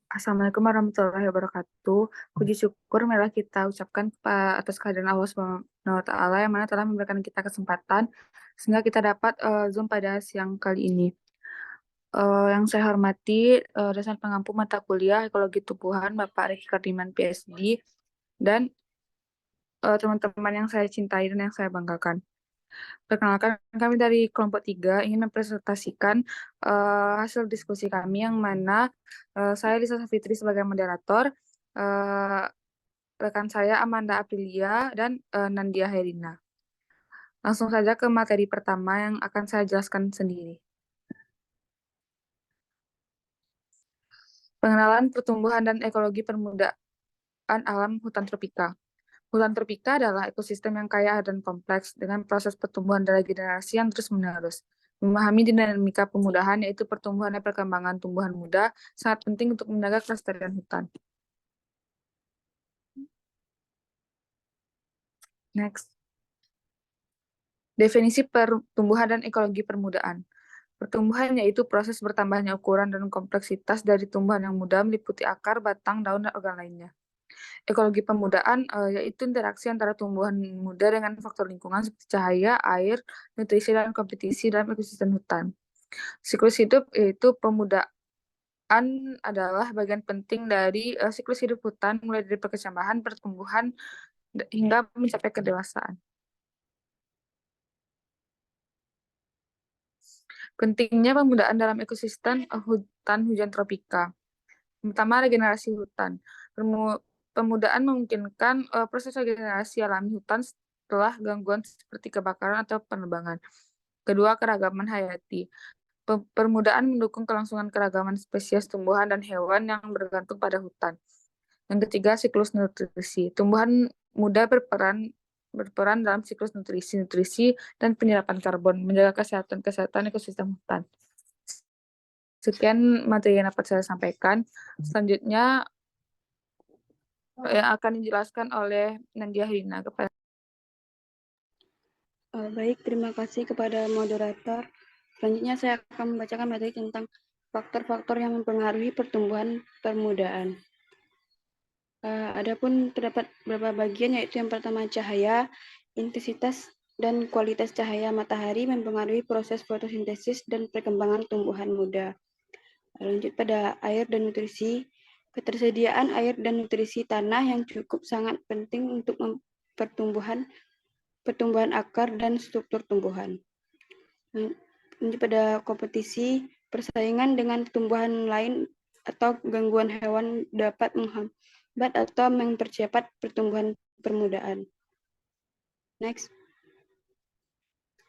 Assalamualaikum warahmatullahi wabarakatuh. Puji syukur marilah kita ucapkan atas kehadiran Allah Subhanahu wa Ta'ala yang mana telah memberikan kita kesempatan sehingga kita dapat Zoom pada siang kali ini. Yang saya hormati dosen pengampu mata kuliah Ekologi Tumbuhan Bapak Riki Kardiman PhD dan teman-teman yang saya cintai dan yang saya banggakan. Perkenalkan, kami dari kelompok 3 ingin mempresentasikan hasil diskusi kami yang mana saya Lisa Safitri sebagai moderator, eh, rekan saya Amanda Aprilia, dan Nandia Herina. Langsung saja ke materi pertama yang akan saya jelaskan sendiri. Pengenalan pertumbuhan dan ekologi permudaan alam hutan tropika. Hutan tropika adalah ekosistem yang kaya dan kompleks dengan proses pertumbuhan dan regenerasi yang terus-menerus. Memahami dinamika pemudahan, yaitu pertumbuhan dan perkembangan tumbuhan muda, sangat penting untuk menjaga kelestarian hutan. Next. Definisi pertumbuhan dan ekologi permudaan. Pertumbuhan yaitu proses bertambahnya ukuran dan kompleksitas dari tumbuhan yang muda meliputi akar, batang, daun, dan organ lainnya. Ekologi pemudaan yaitu interaksi antara tumbuhan muda dengan faktor lingkungan seperti cahaya, air, nutrisi, dan kompetisi dalam ekosistem hutan. Siklus hidup yaitu pemudaan adalah bagian penting dari siklus hidup hutan mulai dari perkecambahan, pertumbuhan, hingga mencapai kedewasaan. Pentingnya pemudaan dalam ekosistem hutan hujan tropika. Pertama, regenerasi hutan. Pemudaan memungkinkan proses regenerasi alami hutan setelah gangguan seperti kebakaran atau penebangan. Kedua, keragaman hayati. Permudaan mendukung kelangsungan keragaman spesies tumbuhan dan hewan yang bergantung pada hutan. Yang ketiga, siklus nutrisi. Tumbuhan muda berperan dalam siklus nutrisi dan penyerapan karbon, menjaga kesehatan ekosistem hutan. Sekian materi yang dapat saya sampaikan. Selanjutnya yang akan dijelaskan oleh Nandia Hina. Baik, terima kasih kepada moderator. Selanjutnya saya akan membacakan materi tentang faktor-faktor yang mempengaruhi pertumbuhan permudaan. Adapun terdapat beberapa bagian, yaitu yang pertama cahaya, intensitas dan kualitas cahaya matahari mempengaruhi proses fotosintesis dan perkembangan tumbuhan muda. Lanjut pada air dan nutrisi, ketersediaan air dan nutrisi tanah yang cukup sangat penting untuk pertumbuhan akar dan struktur tumbuhan. Lanjut pada kompetisi, persaingan dengan tumbuhan lain atau gangguan hewan dapat menghambat atau mempercepat pertumbuhan permudaan. Next.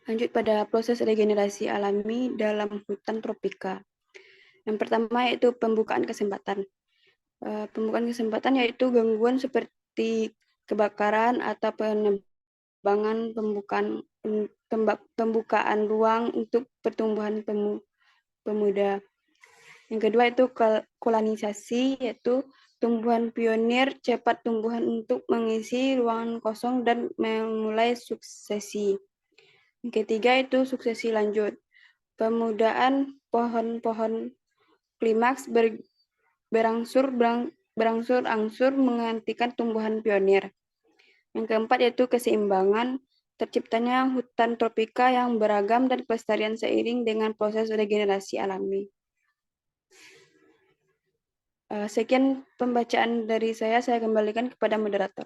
Lanjut pada proses regenerasi alami dalam hutan tropika. Yang pertama yaitu pembukaan kesempatan. Pembukaan kesempatan yaitu gangguan seperti kebakaran atau penebangan, pembukaan ruang untuk pertumbuhan pemuda. Yang kedua itu kolonisasi, yaitu tumbuhan pionir cepat tumbuhan untuk mengisi ruangan kosong dan memulai suksesi. Yang ketiga itu suksesi lanjut, pemudaan pohon-pohon klimaks berangsur-angsur menggantikan tumbuhan pionir. Yang keempat yaitu keseimbangan, terciptanya hutan tropika yang beragam dan pelestarian seiring dengan proses regenerasi alami. Sekian pembacaan dari saya kembalikan kepada moderator.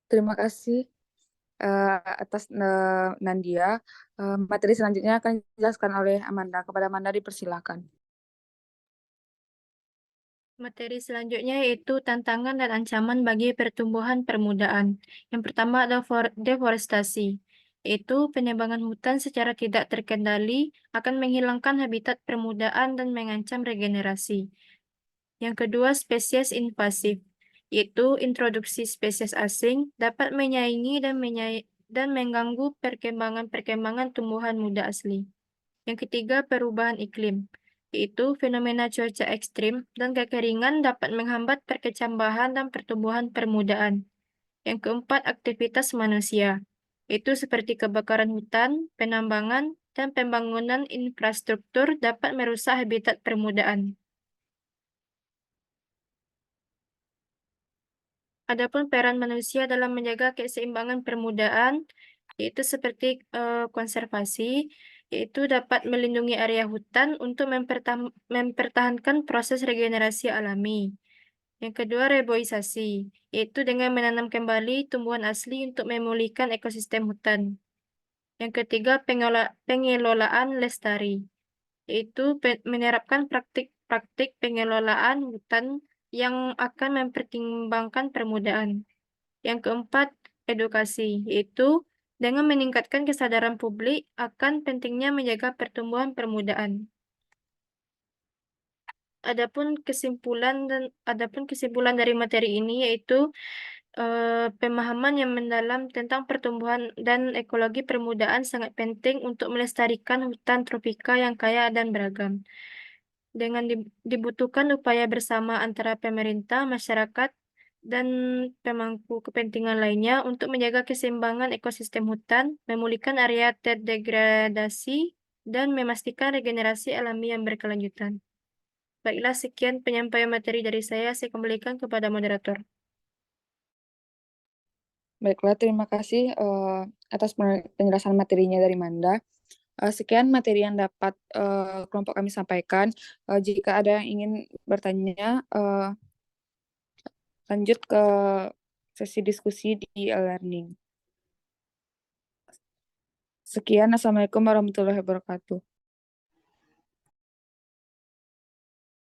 Terima kasih atas Nandia. Materi selanjutnya akan dijelaskan oleh Amanda. Kepada Amanda dipersilakan. Materi selanjutnya yaitu tantangan dan ancaman bagi pertumbuhan permudaan. Yang pertama adalah deforestasi, yaitu penebangan hutan secara tidak terkendali akan menghilangkan habitat permudaan dan mengancam regenerasi. Yang kedua, spesies invasif, yaitu introduksi spesies asing dapat menyaingi dan mengganggu perkembangan tumbuhan muda asli. Yang ketiga, perubahan iklim, yaitu fenomena cuaca ekstrim dan kekeringan dapat menghambat perkecambahan dan pertumbuhan permudaan. Yang keempat, aktivitas manusia, Itu seperti kebakaran hutan, penambangan, dan pembangunan infrastruktur dapat merusak habitat permudaan. Adapun peran manusia dalam menjaga keseimbangan permudaan, yaitu seperti konservasi, yaitu dapat melindungi area hutan untuk mempertahankan proses regenerasi alami. Yang kedua, reboisasi, yaitu dengan menanam kembali tumbuhan asli untuk memulihkan ekosistem hutan. Yang ketiga, pengelolaan lestari, yaitu menerapkan praktik pengelolaan hutan yang akan mempertimbangkan permudaan. Yang keempat, edukasi, yaitu dengan meningkatkan kesadaran publik akan pentingnya menjaga pertumbuhan permudaan. Adapun kesimpulan dari materi ini yaitu pemahaman yang mendalam tentang pertumbuhan dan ekologi permudaan sangat penting untuk melestarikan hutan tropika yang kaya dan beragam. Dengan dibutuhkan upaya bersama antara pemerintah, masyarakat, dan pemangku kepentingan lainnya untuk menjaga keseimbangan ekosistem hutan, memulihkan area terdegradasi, dan memastikan regenerasi alami yang berkelanjutan. Baiklah, sekian penyampaian materi dari saya kembalikan kepada moderator. Baiklah, terima kasih atas penjelasan materinya dari Manda. Sekian materi yang dapat kelompok kami sampaikan. Jika ada yang ingin bertanya, lanjut ke sesi diskusi di e-learning. Sekian, Assalamualaikum warahmatullahi wabarakatuh.